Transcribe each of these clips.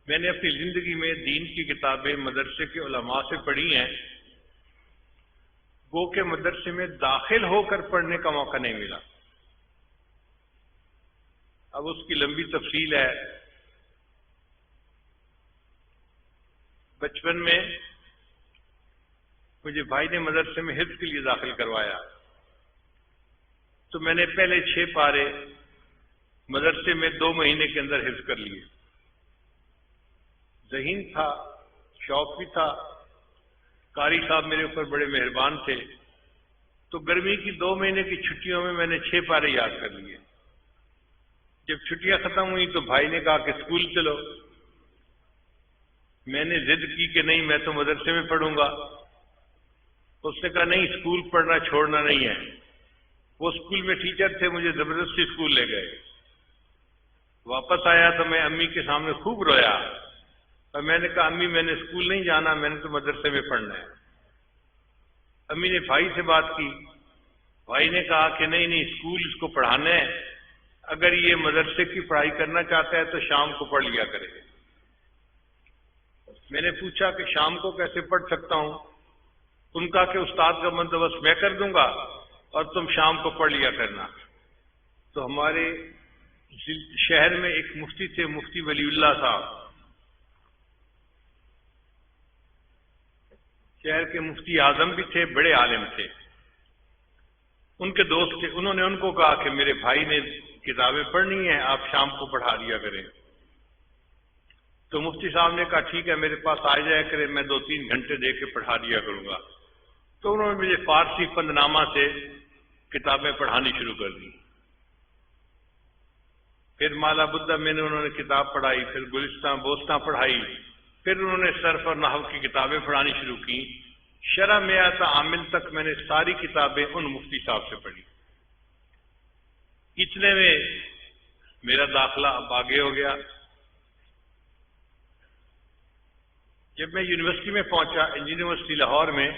میں نے اپنی زندگی میں دین کی کتابیں مدرسے کے علماء سے پڑھی ہیں، وہ کہ مدرسے میں داخل ہو کر پڑھنے کا موقع نہیں ملا۔ اب اس کی لمبی تفصیل ہے۔ بچپن میں مجھے بھائی نے مدرسے میں حفظ کے لیے داخل کروایا، تو میں نے پہلے 6 پارے مدرسے میں 2 مہینے کے اندر حفظ کر لیے۔ ذہین تھا، شوق بھی تھا، قاری صاحب میرے اوپر بڑے مہربان تھے، تو گرمی کی 2 مہینے کی چھٹیوں میں نے 6 پارے یاد کر لیے۔ جب چھٹیاں ختم ہوئی تو بھائی نے کہا کہ اسکول چلو۔ میں نے ضد کی کہ نہیں، میں تو مدرسے میں پڑھوں گا۔ اس نے کہا نہیں، اسکول پڑھنا چھوڑنا نہیں ہے۔ وہ اسکول میں ٹیچر تھے، مجھے زبردستی اسکول لے گئے۔ واپس آیا تو میں امی کے سامنے خوب رویا، اور میں نے کہا امی میں نے اسکول نہیں جانا، میں نے تو مدرسے میں پڑھنا ہے۔ امی نے بھائی سے بات کی، بھائی نے کہا کہ نہیں نہیں، اسکول اس کو پڑھانا ہے، اگر یہ مدرسے کی پڑھائی کرنا چاہتا ہے تو شام کو پڑھ لیا کرے۔ میں نے پوچھا کہ شام کو کیسے پڑھ سکتا ہوں؟ ان کا کہ استاد کا بندوبست میں کر دوں گا اور تم شام کو پڑھ لیا کرنا۔ تو ہمارے شہر میں ایک مفتی تھے، مفتی ولی اللہ صاحب، شہر کے مفتی اعظم بھی تھے، بڑے عالم تھے، ان کے دوست تھے۔ انہوں نے ان کو کہا کہ میرے بھائی نے کتابیں پڑھنی ہیں، آپ شام کو پڑھا دیا کریں۔ تو مفتی صاحب نے کہا ٹھیک ہے، میرے پاس آ جایا کرے، میں 2-3 گھنٹے دے کے پڑھا دیا کروں گا۔ تو انہوں نے مجھے فارسی فندنامہ سے کتابیں پڑھانی شروع کر دی۔ پھر مالا بدہ میں نے انہوں نے کتاب پڑھائی، پھر گلستان بوستان پڑھائی، پھر انہوں نے صرف اور نحو کی کتابیں پڑھانی شروع کی۔ شرح میات عامل تک میں نے ساری کتابیں ان مفتی صاحب سے پڑھی۔ اتنے میں میرا داخلہ اب آگے ہو گیا۔ جب میں یونیورسٹی میں پہنچا، یونیورسٹی لاہور میں،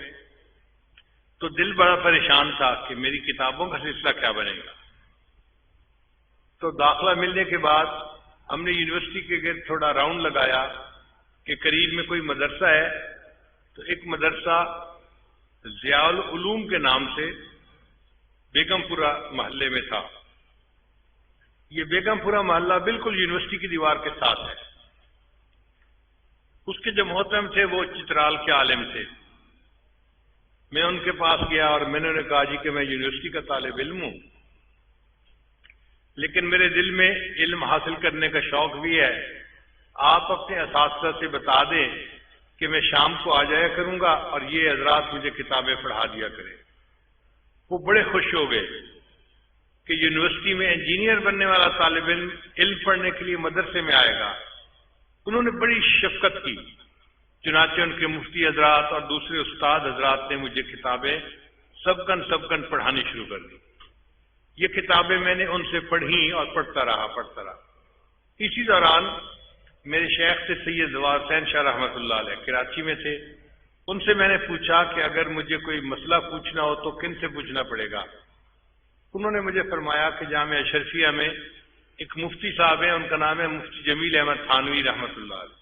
تو دل بڑا پریشان تھا کہ میری کتابوں کا سلسلہ کیا بنے گا۔ تو داخلہ ملنے کے بعد ہم نے یونیورسٹی کے گرد تھوڑا راؤنڈ لگایا کہ قریب میں کوئی مدرسہ ہے، تو ایک مدرسہ ضیاء العلوم کے نام سے بیگم پورہ محلے میں تھا۔ یہ بیگم پورہ محلہ بالکل یونیورسٹی کی دیوار کے ساتھ ہے۔ اس کے جو محترم تھے وہ چترال کے عالم تھے۔ میں ان کے پاس گیا اور میں نے کہا جی کہ میں یونیورسٹی کا طالب علم ہوں، لیکن میرے دل میں علم حاصل کرنے کا شوق بھی ہے، آپ اپنے اساتذہ سے بتا دیں کہ میں شام کو آ جایا کروں گا اور یہ حضرات مجھے کتابیں پڑھا دیا کریں۔ وہ بڑے خوش ہو گئے کہ یونیورسٹی میں انجینئر بننے والا طالب علم پڑھنے کے لیے مدرسے میں آئے گا۔ انہوں نے بڑی شفقت کی، چنانچہ ان کے مفتی حضرات اور دوسرے استاد حضرات نے مجھے کتابیں سبکن پڑھانی شروع کر دی۔ یہ کتابیں میں نے ان سے پڑھی اور پڑھتا رہا۔ اسی دوران میرے شیخ تھے سید زوار حسین شاہ رحمۃ اللہ علیہ، کراچی میں تھے۔ ان سے میں نے پوچھا کہ اگر مجھے کوئی مسئلہ پوچھنا ہو تو کن سے پوچھنا پڑے گا؟ انہوں نے مجھے فرمایا کہ جامعہ اشرفیہ میں ایک مفتی صاحب ہیں، ان کا نام ہے مفتی جمیل احمد تھانوی رحمۃ اللہ علیہ،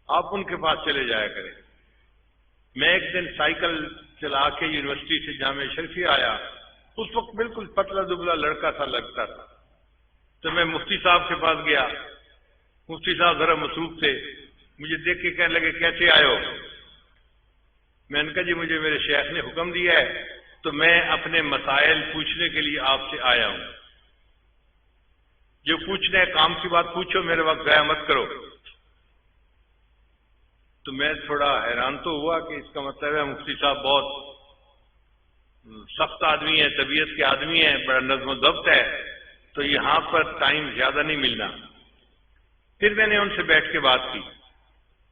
آپ ان کے پاس چلے جایا کریں۔ میں ایک دن سائیکل چلا کے یونیورسٹی سے جامعہ اشرفیہ آیا، اس وقت بالکل پتلا دبلا لڑکا سا لگتا تھا، تو میں مفتی صاحب کے پاس گیا۔ مفتی صاحب ذرا مصروف تھے، مجھے دیکھ کے کہنے لگے کیسے آئے ہو؟ میں نے کہا جی مجھے میرے شیخ نے حکم دیا ہے تو میں اپنے مسائل پوچھنے کے لیے آپ سے آیا ہوں، جو پوچھنا ہے کام کی بات پوچھو، میرے وقت ضائع مت کرو۔ تو میں تھوڑا حیران تو ہوا کہ اس کا مطلب ہے مفتی صاحب بہت سخت آدمی ہے، طبیعت کے آدمی ہیں، بڑا نظم و ضبط ہے، تو یہاں پر ٹائم زیادہ نہیں ملنا۔ پھر میں نے ان سے بیٹھ کے بات کی،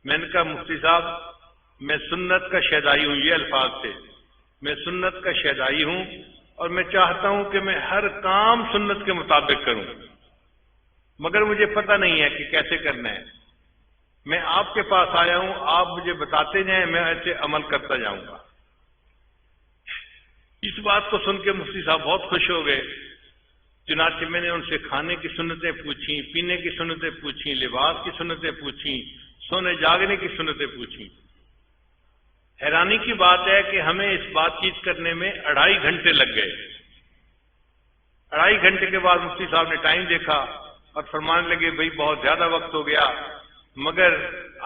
میں نے کہا مفتی صاحب میں سنت کا شیدائی ہوں، یہ الفاظ تھے، میں سنت کا شیدائی ہوں اور میں چاہتا ہوں کہ میں ہر کام سنت کے مطابق کروں، مگر مجھے پتہ نہیں ہے کہ کیسے کرنا ہے۔ میں آپ کے پاس آیا ہوں، آپ مجھے بتاتے جائیں، میں ایسے عمل کرتا جاؤں گا۔ اس بات کو سن کے مفتی صاحب بہت خوش ہو گئے۔ چنانچہ میں نے ان سے کھانے کی سنتیں پوچھیں، پینے کی سنتیں پوچھیں، لباس کی سنتیں پوچھیں، سونے جاگنے کی سنتیں پوچھی۔ حیرانی کی بات ہے کہ ہمیں اس بات چیت کرنے میں 2.5 گھنٹے لگ گئے۔ 2.5 گھنٹے کے بعد مفتی صاحب نے ٹائم دیکھا اور فرمانے لگے بھائی بہت زیادہ وقت ہو گیا، مگر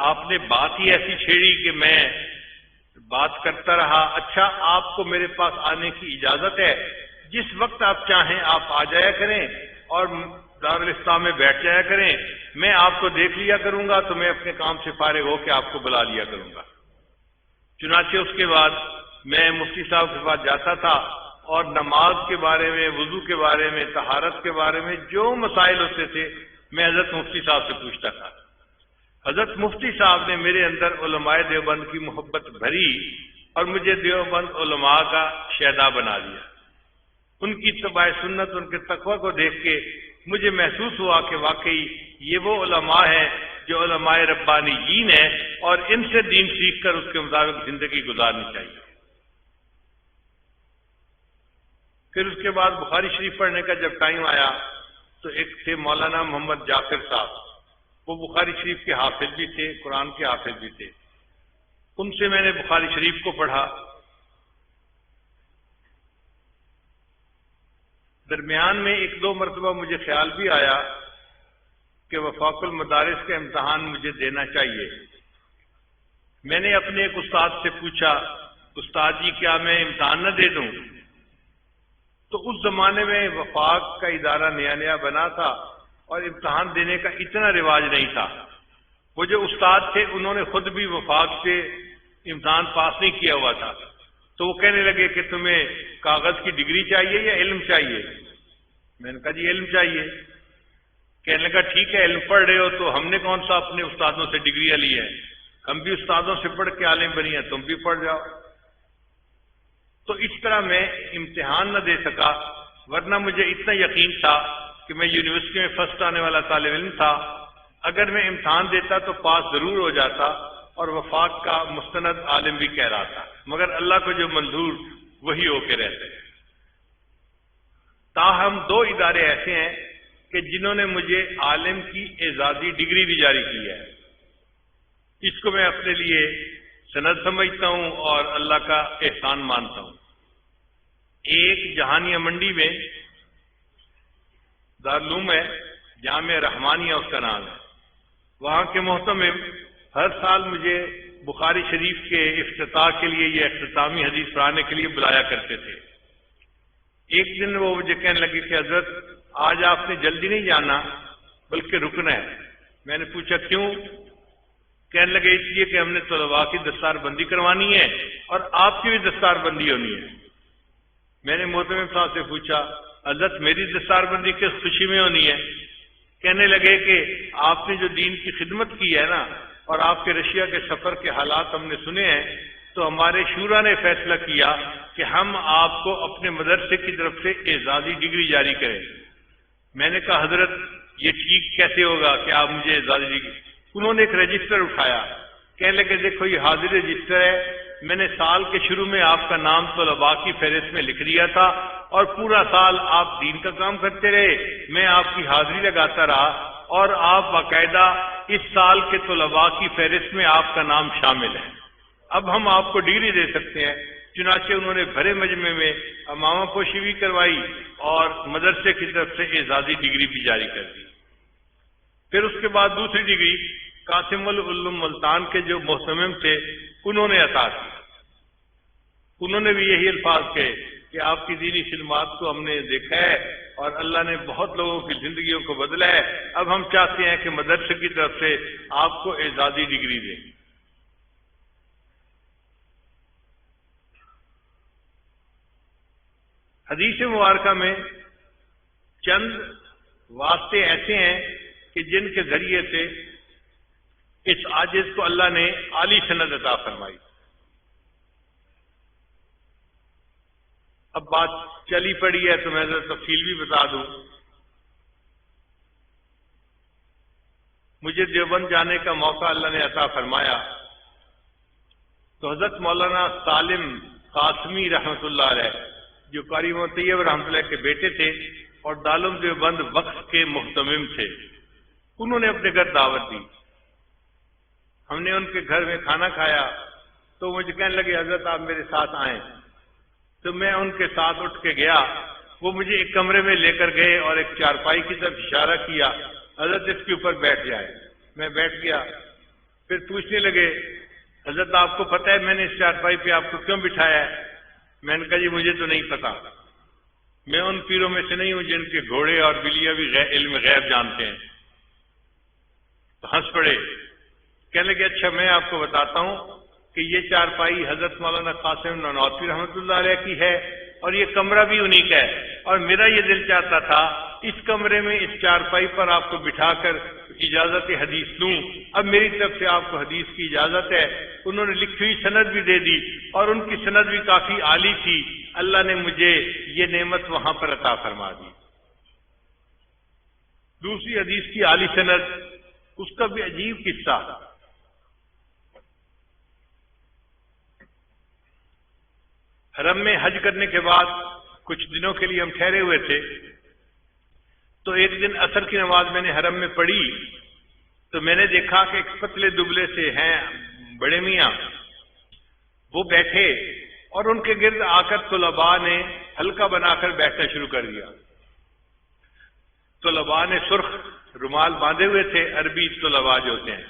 آپ نے بات ہی ایسی چھیڑی کہ میں بات کرتا رہا۔ اچھا، آپ کو میرے پاس آنے کی اجازت ہے، جس وقت آپ چاہیں آپ آ جایا کریں اور دارالاسلام میں بیٹھ جایا کریں، میں آپ کو دیکھ لیا کروں گا تو میں اپنے کام سے فارغ ہو کے آپ کو بلا لیا کروں گا۔ چنانچہ اس کے بعد میں مفتی صاحب کے پاس جاتا تھا اور نماز کے بارے میں، وضو کے بارے میں، طہارت کے بارے میں جو مسائل ہوتے تھے میں حضرت مفتی صاحب سے پوچھتا تھا۔ حضرت مفتی صاحب نے میرے اندر علماء دیوبند کی محبت بھری اور مجھے دیوبند علماء کا شیدا بنا دیا۔ ان کی اتباع سنت، ان کے تقوی کو دیکھ کے مجھے محسوس ہوا کہ واقعی یہ وہ علماء ہیں جو علماء ربانیین ہیں اور ان سے دین سیکھ کر اس کے مطابق زندگی گزارنی چاہیے۔ پھر اس کے بعد بخاری شریف پڑھنے کا جب ٹائم آیا تو ایک تھے مولانا محمد جعفر صاحب، وہ بخاری شریف کے حافظ بھی تھے، قرآن کے حافظ بھی تھے۔ ان سے میں نے بخاری شریف کو پڑھا۔ درمیان میں 1-2 مرتبہ مجھے خیال بھی آیا کہ وفاق المدارس کا امتحان مجھے دینا چاہیے۔ میں نے اپنے ایک استاد سے پوچھا، استاد جی کیا میں امتحان نہ دے دوں؟ تو اس زمانے میں وفاق کا ادارہ نیا نیا بنا تھا اور امتحان دینے کا اتنا رواج نہیں تھا۔ وہ جو استاد تھے انہوں نے خود بھی وفاق سے امتحان پاس نہیں کیا ہوا تھا، تو وہ کہنے لگے کہ تمہیں کاغذ کی ڈگری چاہیے یا علم چاہیے؟ میں نے کہا جی علم چاہیے۔ کہنے لگا ٹھیک ہے، علم پڑھ رہے ہو تو ہم نے کون سا اپنے استادوں سے ڈگریاں لی ہیں، ہم بھی استادوں سے پڑھ کے عالم بنی ہیں، تم بھی پڑھ جاؤ۔ تو اس طرح میں امتحان نہ دے سکا، ورنہ مجھے اتنا یقین تھا کہ میں یونیورسٹی میں فرسٹ آنے والا طالب علم تھا، اگر میں امتحان دیتا تو پاس ضرور ہو جاتا اور وفاق کا مستند عالم بھی کہہ رہا تھا، مگر اللہ کو جو منظور وہی ہو کے رہتے ہیں۔ تاہم 2 ادارے ایسے ہیں کہ جنہوں نے مجھے عالم کی اعزازی ڈگری بھی جاری کی ہے، اس کو میں اپنے لیے سند سمجھتا ہوں اور اللہ کا احسان مانتا ہوں۔ ایک جہانیہ منڈی میں دارالعلوم ہے، جامعہ رحمانیہ اس کا نام ہے، وہاں کے محتمم ہر سال مجھے بخاری شریف کے افتتاح کے لیے یا اختتامی حدیث پڑھانے کے لیے بلایا کرتے تھے۔ ایک دن وہ مجھے کہنے لگے کہ حضرت آج آپ نے جلدی نہیں جانا بلکہ رکنا ہے۔ میں نے پوچھا کیوں؟ کہنے لگے اس لیے کہ ہم نے طلباء کی دستار بندی کروانی ہے اور آپ کی بھی دستار بندی ہونی ہے۔ میں نے محتمم صاحب سے پوچھا حضرت میری دستار بندی کس خوشی میں ہونی ہے؟ کہنے لگے کہ آپ نے جو دین کی خدمت کی ہے نا، اور آپ کے رشیا کے سفر کے حالات ہم نے سنے ہیں، تو ہمارے شورا نے فیصلہ کیا کہ ہم آپ کو اپنے مدرسے کی طرف سے اعزازی ڈگری جاری کریں۔ میں نے کہا حضرت یہ ٹھیک کیسے ہوگا کہ آپ مجھے اعزازی ڈگری؟ انہوں نے ایک رجسٹر اٹھایا، کہنے لگے دیکھو یہ حاضر رجسٹر ہے، میں نے سال کے شروع میں آپ کا نام طلباء کی فہرست میں لکھ دیا تھا اور پورا سال آپ دین کا کام کرتے رہے، میں آپ کی حاضری لگاتا رہا اور آپ باقاعدہ اس سال کے طلباء کی فہرست میں آپ کا نام شامل ہے، اب ہم آپ کو ڈگری دے سکتے ہیں۔ چنانچہ انہوں نے بھرے مجمع میں امامہ پوشی بھی کروائی اور مدرسے کی طرف سے اعزازی ڈگری بھی جاری کر دی۔ پھر اس کے بعد دوسری ڈگری قاسم العلوم ملتان کے جو محتمم تھے انہوں نے عطا کی۔ انہوں نے بھی یہی الفاظ کہے کہ آپ کی دینی خدمات کو ہم نے دیکھا ہے اور اللہ نے بہت لوگوں کی زندگیوں کو بدلا ہے، اب ہم چاہتے ہیں کہ مدرسے کی طرف سے آپ کو اعزازی ڈگری دیں۔ حدیث مبارکہ میں چند واسطے ایسے ہیں کہ جن کے ذریعے سے اس عاجز کو اللہ نے عالی سند عطا فرمائی۔ اب بات چلی پڑی ہے تو میں ذرا تفصیل بھی بتا دوں۔ مجھے دیوبند جانے کا موقع اللہ نے عطا فرمایا تو حضرت مولانا سالم قاسمی رحمۃ اللہ علیہ جو قاری محمد طیب رحمۃ اللہ کے بیٹے تھے اور دارالعلوم دیوبند وقف کے محتمم تھے، انہوں نے اپنے گھر دعوت دی۔ ہم نے ان کے گھر میں کھانا کھایا تو مجھے کہنے لگے حضرت آپ میرے ساتھ آئیں. تو میں ان کے ساتھ اٹھ کے گیا. وہ مجھے ایک کمرے میں لے کر گئے اور ایک چارپائی کی طرف اشارہ کیا, حضرت اس کے اوپر بیٹھ جائے. میں بیٹھ گیا. پھر پوچھنے لگے حضرت آپ کو پتہ ہے میں نے اس چارپائی پہ آپ کو کیوں بٹھایا ہے؟ میں نے کہا جی مجھے تو نہیں پتا, میں ان پیروں میں سے نہیں ہوں جن کے گھوڑے اور بلیاں بھی علم غیب جانتے ہیں. تو ہنس پڑے. کہنے لگے اچھا میں آپ کو بتاتا ہوں کہ یہ چارپائی حضرت مولانا قاسم نانوتوی رحمۃ اللہ علیہ کی ہے اور یہ کمرہ بھی انہی کا ہے, اور میرا یہ دل چاہتا تھا اس کمرے میں اس چارپائی پر آپ کو بٹھا کر اجازت حدیث لوں. اب میری طرف سے آپ کو حدیث کی اجازت ہے. انہوں نے لکھی ہوئی سند بھی دے دی اور ان کی سند بھی کافی عالی تھی. اللہ نے مجھے یہ نعمت وہاں پر عطا فرما دی. دوسری حدیث کی عالی سند, اس کا بھی عجیب قصہ. حرم میں حج کرنے کے بعد کچھ دنوں کے لیے ہم ٹھہرے ہوئے تھے. تو ایک دن عصر کی نماز میں نے حرم میں پڑھی تو میں نے دیکھا کہ ایک پتلے دبلے سے ہیں بڑے میاں, وہ بیٹھے اور ان کے گرد آ کر طلباء نے حلقہ بنا کر بیٹھنا شروع کر دیا. طلباء نے سرخ رومال باندھے ہوئے تھے, عربی طلباء جو ہوتے ہیں,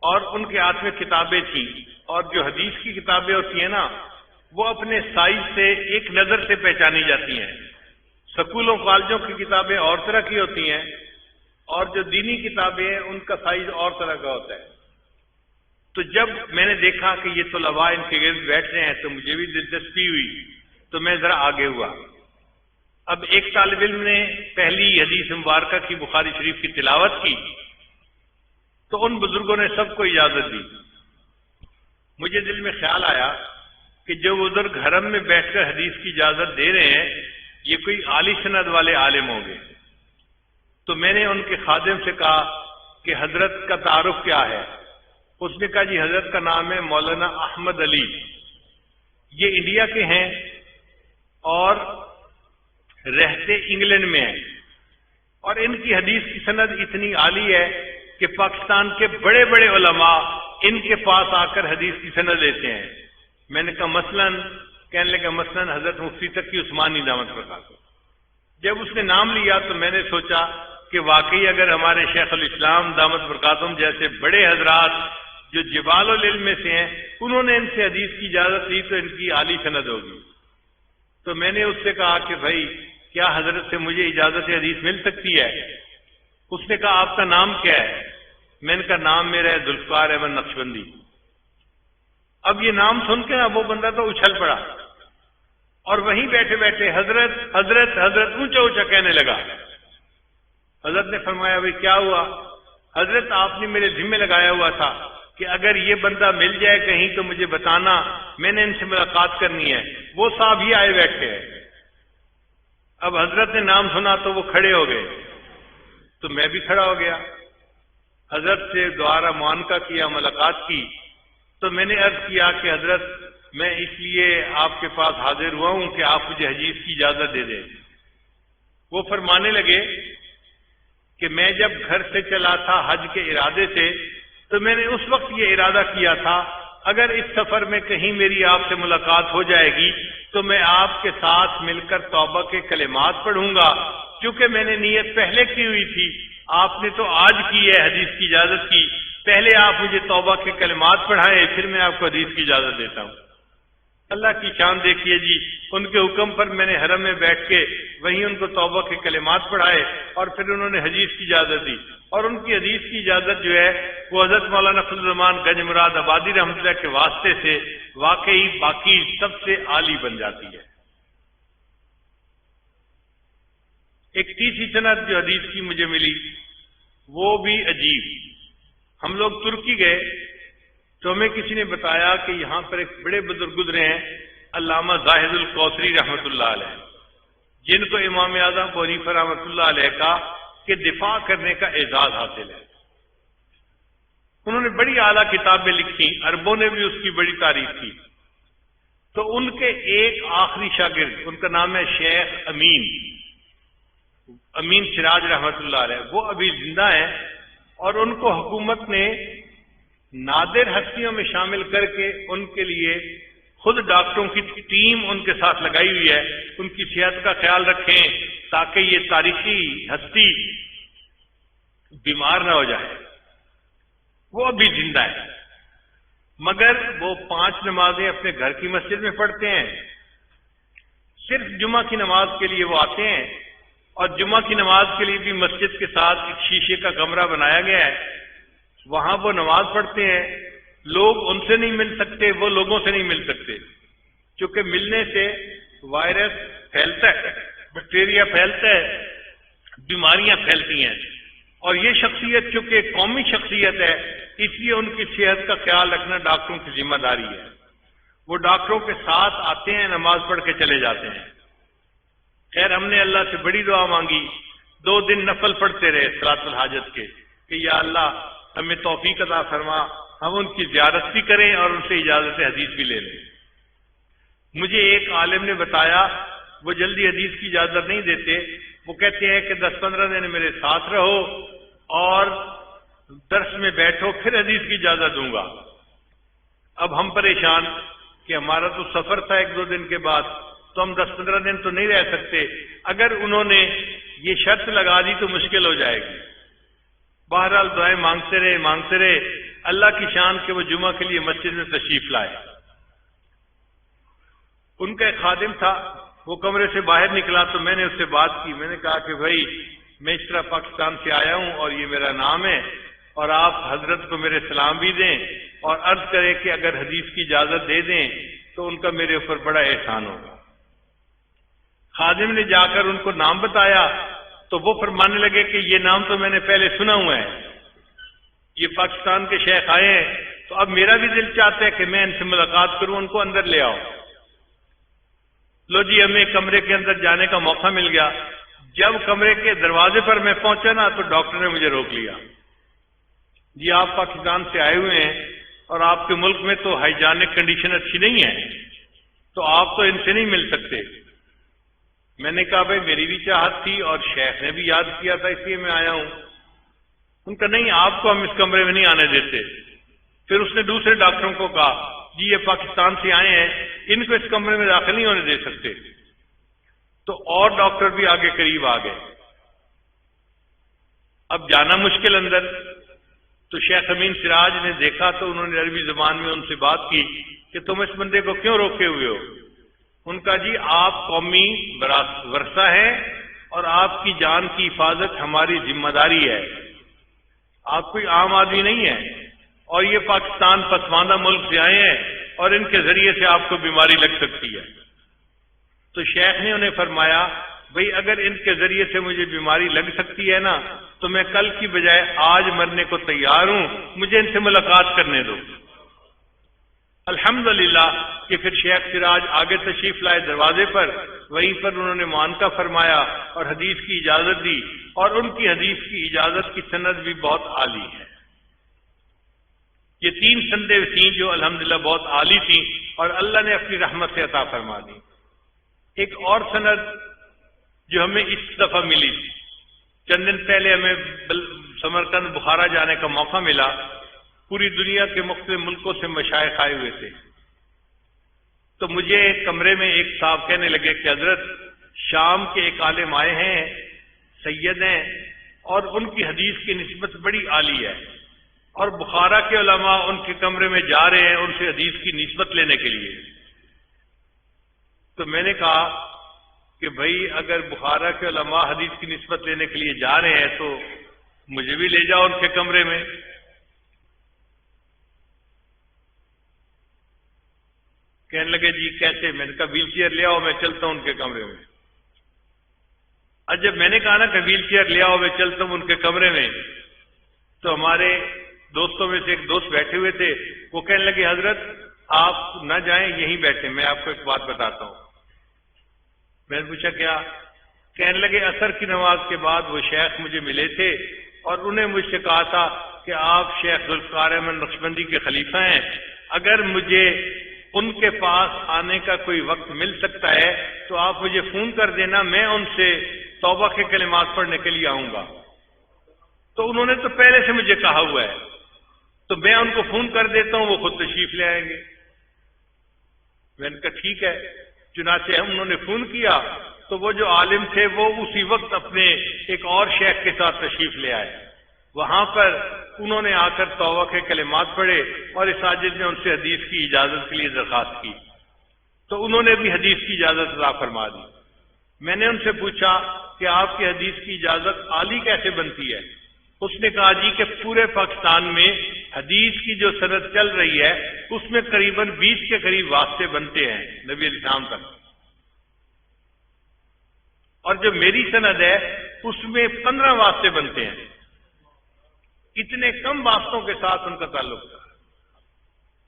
اور ان کے ہاتھ میں کتابیں تھیں. اور جو حدیث کی کتابیں ہوتی ہیں نا, وہ اپنے سائز سے ایک نظر سے پہچانی جاتی ہیں. سکولوں کالجوں کی کتابیں اور طرح کی ہوتی ہیں اور جو دینی کتابیں ہیں ان کا سائز اور طرح کا ہوتا ہے. تو جب میں نے دیکھا کہ یہ طلباء ان کے گرد بیٹھ رہے ہیں تو مجھے بھی دلچسپی ہوئی, تو میں ذرا آگے ہوا. اب ایک طالب علم نے پہلی حدیث مبارکہ کی بخاری شریف کی تلاوت کی تو ان بزرگوں نے سب کو اجازت دی. مجھے دل میں خیال آیا کہ جو بزرگ حرم میں بیٹھ کر حدیث کی اجازت دے رہے ہیں یہ کوئی عالی سند والے عالم ہوں گے. تو میں نے ان کے خادم سے کہا کہ حضرت کا تعارف کیا ہے؟ اس نے کہا جی حضرت کا نام ہے مولانا احمد علی, یہ انڈیا کے ہیں اور رہتے انگلینڈ میں ہیں, اور ان کی حدیث کی سند اتنی عالی ہے کہ پاکستان کے بڑے بڑے علماء ان کے پاس آ کر حدیث کی سند لیتے ہیں. میں نے کہا مثلاً؟ کہنے لگا مثلاً حضرت مفتی تقی عثمانی دامت برکاتہ. جب اس نے نام لیا تو میں نے سوچا کہ واقعی اگر ہمارے شیخ الاسلام دامت برکاتہم جیسے بڑے حضرات جو جبال العلم میں سے ہیں انہوں نے ان سے حدیث کی اجازت لی تو ان کی عالی سند ہوگی. تو میں نے اس سے کہا کہ بھائی کیا حضرت سے مجھے اجازت حدیث مل سکتی ہے؟ اس نے کہا آپ کا نام کیا ہے؟ میں نے کہا نام میرا ہے ذوالفقار احمد نقشبندی. اب یہ نام سن کے نا وہ بندہ تو اچھل پڑا اور وہیں بیٹھے بیٹھے حضرت حضرت حضرت اونچا اونچا کہنے لگا. حضرت نے فرمایا بھائی کیا ہوا؟ حضرت آپ نے میرے ذمہ لگایا ہوا تھا کہ اگر یہ بندہ مل جائے کہیں تو مجھے بتانا, میں نے ان سے ملاقات کرنی ہے. وہ صاحب ہی آئے بیٹھے ہیں. اب حضرت نے نام سنا تو وہ کھڑے ہو گئے تو میں بھی کھڑا ہو گیا. حضرت سے دوبارہ معانقہ کیا, ملاقات کی. تو میں نے عرض کیا کہ حضرت میں اس لیے آپ کے پاس حاضر ہوا ہوں کہ آپ مجھے حدیث کی اجازت دے دیں. وہ فرمانے لگے کہ میں جب گھر سے چلا تھا حج کے ارادے سے تو میں نے اس وقت یہ ارادہ کیا تھا اگر اس سفر میں کہیں میری آپ سے ملاقات ہو جائے گی تو میں آپ کے ساتھ مل کر توبہ کے کلمات پڑھوں گا, کیونکہ میں نے نیت پہلے کی ہوئی تھی. آپ نے تو آج کی ہے حدیث کی اجازت کی, پہلے آپ مجھے توبہ کے کلمات پڑھائیں پھر میں آپ کو حدیث کی اجازت دیتا ہوں. اللہ کی شان دیکھیے جی, ان کے حکم پر میں نے حرم میں بیٹھ کے وہیں ان کو توبہ کے کلمات پڑھائے اور پھر انہوں نے حدیث کی اجازت دی. اور ان کی حدیث کی اجازت جو ہے وہ حضرت مولانا فضل الرحمان گنج مراد آبادی رحمۃ اللہ کے واسطے سے واقعی باقی سب سے عالی بن جاتی ہے. ایک تیسری سند جو حدیث کی مجھے ملی وہ بھی عجیب. ہم لوگ ترکی گئے تو ہمیں کسی نے بتایا کہ یہاں پر ایک بڑے بزرگ گزرے ہیں علامہ زاہد الکوثری رحمۃ اللہ علیہ, جن کو امام اعظم ابو حنیفہ رحمۃ اللہ علیہ کا کہ دفاع کرنے کا اعزاز حاصل ہے. انہوں نے بڑی اعلیٰ کتابیں لکھی, عربوں نے بھی اس کی بڑی تعریف کی. تو ان کے ایک آخری شاگرد, ان کا نام ہے شیخ امین سراج رحمۃ اللہ علیہ, وہ ابھی زندہ ہیں اور ان کو حکومت نے نادر ہستیوں میں شامل کر کے ان کے لیے خود ڈاکٹروں کی ٹیم ان کے ساتھ لگائی ہوئی ہے، ان کی صحت کا خیال رکھیں تاکہ یہ تاریخی ہستی بیمار نہ ہو جائے۔ وہ ابھی زندہ ہے، مگر وہ 5 نمازیں اپنے گھر کی مسجد میں پڑھتے ہیں، صرف جمعہ کی نماز کے لیے وہ آتے ہیں، اور جمعہ کی نماز کے لیے بھی مسجد کے ساتھ ایک شیشے کا کمرہ بنایا گیا ہے، وہاں وہ نماز پڑھتے ہیں۔ لوگ ان سے نہیں مل سکتے، وہ لوگوں سے نہیں مل سکتے، کیونکہ ملنے سے وائرس پھیلتا ہے، بیکٹیریا پھیلتا ہے، بیماریاں پھیلتی ہیں، اور یہ شخصیت چونکہ ایک قومی شخصیت ہے، اس لیے ان کی صحت کا خیال رکھنا ڈاکٹروں کی ذمہ داری ہے۔ وہ ڈاکٹروں کے ساتھ آتے ہیں، نماز پڑھ کے چلے جاتے ہیں۔ خیر، ہم نے اللہ سے بڑی دعا مانگی، 2 دن نفل پڑھتے رہے صلاۃ الحاجت کے کہ یا اللہ ہمیں توفیق عطا فرما، ہم ان کی زیارت بھی کریں اور ان سے اجازت حدیث بھی لے لیں۔ مجھے ایک عالم نے بتایا وہ جلدی حدیث کی اجازت نہیں دیتے، وہ کہتے ہیں کہ 10-15 دن میرے ساتھ رہو اور درس میں بیٹھو، پھر حدیث کی اجازت دوں گا۔ اب ہم پریشان کہ ہمارا تو سفر تھا 1-2 دن کے بعد، تو ہم 10-15 دن تو نہیں رہ سکتے، اگر انہوں نے یہ شرط لگا دی تو مشکل ہو جائے گی۔ بہرحال دعائیں مانگتے رہے اللہ کی شان کہ وہ جمعہ کے لیے مسجد میں تشریف لائے۔ ان کا ایک خادم تھا، وہ کمرے سے باہر نکلا تو میں نے اس سے بات کی، میں نے کہا کہ بھائی میں اس طرح پاکستان سے آیا ہوں اور یہ میرا نام ہے، اور آپ حضرت کو میرے سلام بھی دیں اور عرض کریں کہ اگر حدیث کی اجازت دے دیں تو ان کا میرے اوپر بڑا احسان ہوگا۔ خادم نے جا کر ان کو نام بتایا تو وہ فرمانے لگے کہ یہ نام تو میں نے پہلے سنا ہوا ہے، یہ پاکستان کے شیخ آئے ہیں، تو اب میرا بھی دل چاہتا ہے کہ میں ان سے ملاقات کروں، ان کو اندر لے آؤ۔ لو جی، ہمیں کمرے کے اندر جانے کا موقع مل گیا۔ جب کمرے کے دروازے پر میں پہنچا نا تو ڈاکٹر نے مجھے روک لیا۔ جی آپ پاکستان سے آئے ہوئے ہیں اور آپ کے ملک میں تو ہائیجینک کنڈیشن اچھی نہیں ہے، تو آپ تو ان سے نہیں مل سکتے۔ میں نے کہا بھائی میری بھی چاہت تھی اور شیخ نے بھی یاد کیا تھا، اس لیے میں آیا ہوں۔ ان کا نہیں، آپ کو ہم اس کمرے میں نہیں آنے دیتے۔ پھر اس نے دوسرے ڈاکٹروں کو کہا جی یہ پاکستان سے آئے ہیں، ان کو اس کمرے میں داخل نہیں ہونے دے سکتے۔ تو اور ڈاکٹر بھی آگے قریب آ گئے۔ اب جانا مشکل اندر، تو شیخ امین سراج نے دیکھا تو انہوں نے عربی زبان میں ان سے بات کی کہ تم اس بندے کو کیوں روکے ہوئے ہو؟ ان کا جی آپ قومی ورثہ ہیں اور آپ کی جان کی حفاظت ہماری ذمہ داری ہے، آپ کوئی عام آدمی نہیں ہے، اور یہ پاکستان پسماندہ ملک سے آئے ہیں اور ان کے ذریعے سے آپ کو بیماری لگ سکتی ہے۔ تو شیخ نے انہیں فرمایا بھئی اگر ان کے ذریعے سے مجھے بیماری لگ سکتی ہے نا تو میں کل کی بجائے آج مرنے کو تیار ہوں، مجھے ان سے ملاقات کرنے دو۔ الحمدللہ کہ پھر شیخ سراج آگے تشریف لائے دروازے پر، وہیں پر انہوں نے معانقہ فرمایا اور حدیث کی اجازت دی، اور ان کی حدیث کی اجازت کی سند بھی بہت عالی ہے۔ یہ 3 سندیں تھیں جو الحمدللہ بہت عالی تھیں اور اللہ نے اپنی رحمت سے عطا فرما دی۔ ایک اور سند جو ہمیں اس دفعہ ملی، چند دن پہلے ہمیں سمرقند بخارا جانے کا موقع ملا، پوری دنیا کے مختلف ملکوں سے مشائخ آئے ہوئے تھے، تو مجھے ایک کمرے میں ایک صاحب کہنے لگے کہ حضرت شام کے ایک عالم آئے ہیں، سید ہیں، اور ان کی حدیث کی نسبت بڑی عالی ہے، اور بخارا کے علماء ان کے کمرے میں جا رہے ہیں ان سے حدیث کی نسبت لینے کے لیے۔ تو میں نے کہا کہ بھائی اگر بخارا کے علماء حدیث کی نسبت لینے کے لیے جا رہے ہیں تو مجھے بھی لے جاؤ ان کے کمرے میں۔ کہنے لگے جی کیسے؟ میں نے کہا ویل چیئر لے آؤ، میں چلتا ہوں ان کے کمرے میں۔ جب میں نے کہا نا کہ ویل چیئر لے آؤ میں چلتا ہوں ان کے کمرے میں، تو ہمارے دوستوں میں سے ایک دوست بیٹھے ہوئے تھے، وہ کہنے لگے حضرت آپ نہ جائیں، یہیں بیٹھے، میں آپ کو ایک بات بتاتا ہوں۔ میں نے پوچھا کیا؟ کہنے لگے عصر کی نماز کے بعد وہ شیخ مجھے ملے تھے اور انہیں مجھ سے کہا تھا کہ آپ شیخ ذوالفقار احمد نقشبندی کے خلیفہ ہیں، اگر مجھے ان کے پاس آنے کا کوئی وقت مل سکتا ہے تو آپ مجھے فون کر دینا، میں ان سے توبہ کے کلمات پڑھنے کے لیے آؤں گا۔ تو انہوں نے تو پہلے سے مجھے کہا ہوا ہے، تو میں ان کو فون کر دیتا ہوں، وہ خود تشریف لے آئیں گے۔ میں نے کہا ٹھیک ہے۔ چنانچہ انہوں نے فون کیا تو وہ جو عالم تھے وہ اسی وقت اپنے ایک اور شیخ کے ساتھ تشریف لے آئے۔ وہاں پر انہوں نے آ کر توبہ کے کلمات پڑھے اور اس ساجد نے ان سے حدیث کی اجازت کے لیے درخواست کی، تو انہوں نے بھی حدیث کی اجازت عطا فرما دی۔ میں نے ان سے پوچھا کہ آپ کی حدیث کی اجازت عالی کیسے بنتی ہے؟ اس نے کہا جی کہ پورے پاکستان میں حدیث کی جو سند چل رہی ہے اس میں قریباً 20 کے قریب واسطے بنتے ہیں نبی علیہ السلام تک، اور جو میری سند ہے اس میں 15 واسطے بنتے ہیں۔ اتنے کم واسطوں کے ساتھ ان کا تعلق تھا۔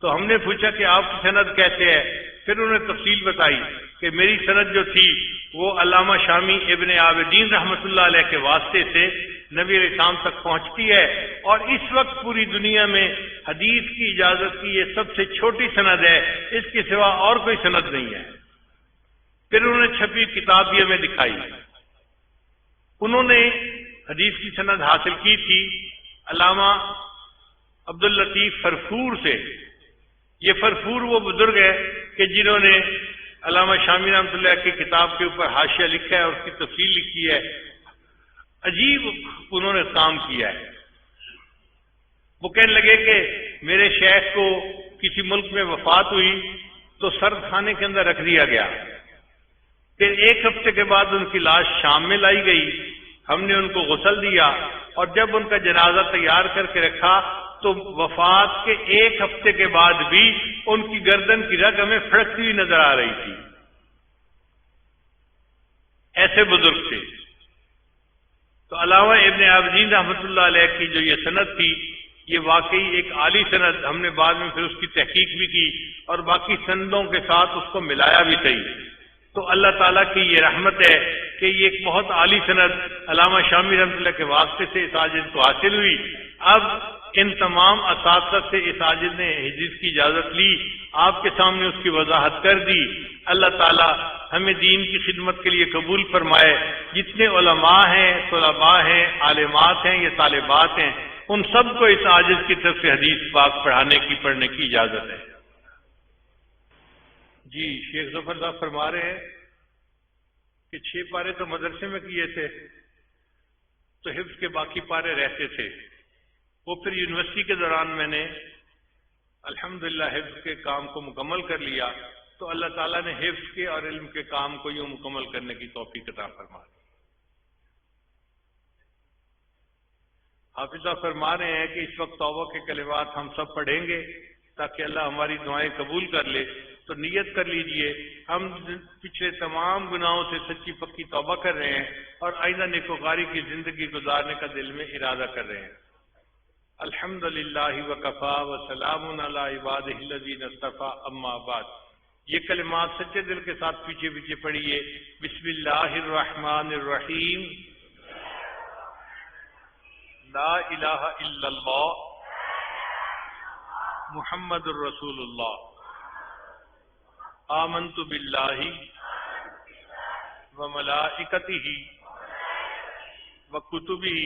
تو ہم نے پوچھا کہ آپ کی سند کیسے ہے؟ پھر انہوں نے تفصیل بتائی کہ میری سند جو تھی وہ علامہ شامی ابن عابدین رحمۃ اللہ علیہ کے واسطے سے نبی علیہ السلام تک پہنچتی ہے، اور اس وقت پوری دنیا میں حدیث کی اجازت کی یہ سب سے چھوٹی سند ہے، اس کے سوا اور کوئی سند نہیں ہے۔ پھر انہوں نے چھپی کتاب بھی ہمیں دکھائی۔ انہوں نے حدیث کی سند حاصل کی تھی علامہ عبداللطیف فرفور سے۔ یہ فرفور وہ بزرگ ہے کہ جنہوں نے علامہ شامی رحمۃ اللہ کی کتاب کے اوپر حاشیہ لکھا ہے اور اس کی تفصیل لکھی ہے۔ عجیب انہوں نے کام کیا ہے۔ وہ کہنے لگے کہ میرے شیخ کو کسی ملک میں وفات ہوئی تو سرد خانے کے اندر رکھ دیا گیا، پھر 1 ہفتے کے بعد ان کی لاش شام میں لائی گئی، ہم نے ان کو غسل دیا، اور جب ان کا جنازہ تیار کر کے رکھا تو وفات کے 1 ہفتے کے بعد بھی ان کی گردن کی رگ ہمیں پھڑکتی ہوئی نظر آ رہی تھی۔ ایسے بزرگ تھے۔ تو علامہ ابن عابدین رحمۃ اللہ علیہ کی جو یہ سند تھی یہ واقعی ایک عالی سند، ہم نے بعد میں پھر اس کی تحقیق بھی کی اور باقی سندوں کے ساتھ اس کو ملایا بھی صحیح۔ تو اللہ تعالیٰ کی یہ رحمت ہے کہ یہ ایک بہت عالی سند علامہ شامی رحمۃ اللہ کے واسطے سے اس عاجز کو حاصل ہوئی۔ اب ان تمام اساتذہ سے اس عاجز نے حدیث کی اجازت لی، آپ کے سامنے اس کی وضاحت کر دی۔ اللہ تعالیٰ ہمیں دین کی خدمت کے لیے قبول فرمائے۔ جتنے علماء ہیں، طلباء ہیں، عالمات ہیں یا طالبات ہیں، ان سب کو اس عاجز کی طرف سے حدیث پاک پڑھنے کی اجازت ہے۔ جی شیخ ظفر صاحب فرما رہے ہیں کہ 6 پارے تو مدرسے میں کیے تھے تو حفظ کے باقی پارے رہتے تھے، وہ پھر یونیورسٹی کے دوران میں نے الحمدللہ حفظ کے کام کو مکمل کر لیا، تو اللہ تعالیٰ نے حفظ کے اور علم کے کام کو یوں مکمل کرنے کی توفیق عطا فرما دی۔ حافظ صاحب فرما رہے ہیں کہ اس وقت توبہ کے کلمات ہم سب پڑھیں گے تاکہ اللہ ہماری دعائیں قبول کر لے، تو نیت کر لیجئے ہم پچھلے تمام گناہوں سے سچی پکی توبہ کر رہے ہیں اور آئندہ نیکوکاری کی زندگی گزارنے کا دل میں ارادہ کر رہے ہیں۔ الحمدللہ وکفا وسلام علی عبادہ الذین اصطفی، اما بعد۔ یہ کلمات سچے دل کے ساتھ پیچھے پیچھے پڑھیے۔ بسم اللہ الرحمن الرحیم، لا الہ الا اللہ محمد الرسول اللہ، آمنت باللہ وملائکتہ وکتبہ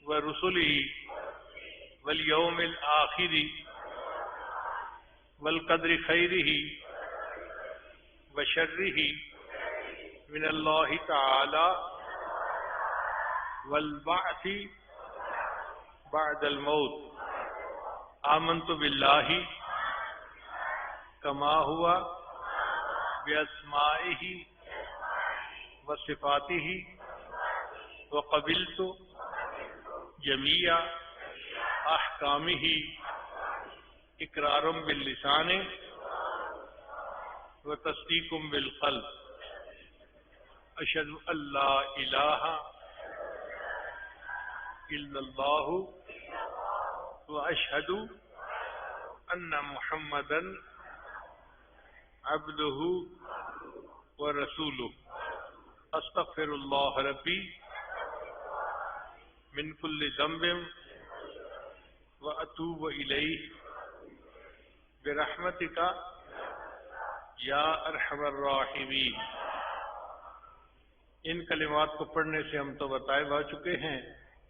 ورسلہ والیوم الآخر والقدر خیرہ وشرہ من اللہ تعالی والبعث بعد الموت۔ آمنت باللہ کما ہوا باسمائہ وصفاتہ وقبلت جمیع احکامہ اقرار باللسان وتصدیق بالقلب۔ اشہد ان لا الہ الا اللہ واشہد ان محمدا عبدہ ورسولہ۔ استغفر اللہ ربی من کل ذنب واتوب الیہ برحمتک یا ارحم الراحمین۔ ان کلمات کو پڑھنے سے ہم تو بتائے بھا چکے ہیں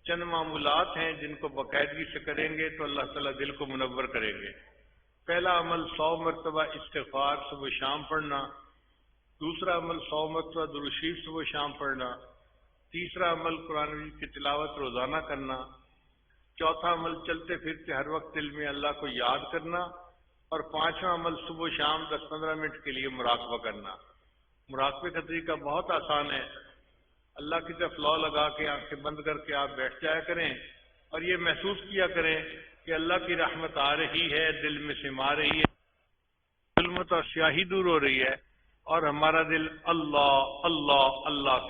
چند معمولات ہیں جن کو باقاعدگی سے کریں گے تو اللہ تعالیٰ دل کو منور کریں گے۔ پہلا عمل 100 مرتبہ استغفار صبح شام پڑھنا، دوسرا عمل 100 مرتبہ درود شریف صبح شام پڑھنا، تیسرا عمل قرآن مجید کی تلاوت روزانہ کرنا، چوتھا عمل چلتے پھرتے ہر وقت دل میں اللہ کو یاد کرنا، اور پانچواں عمل صبح شام 10-15 منٹ کے لیے مراقبہ کرنا۔ مراقبے کا طریقہ بہت آسان ہے، اللہ کی طرف لو لگا کے آنکھیں بند کر کے آپ بیٹھ جایا کریں اور یہ محسوس کیا کریں کہ اللہ کی رحمت آ رہی ہے، دل میں سما رہی ہے، ظلمت اور سیاہی دور ہو رہی ہے، اور ہمارا دل اللہ اللہ اللہ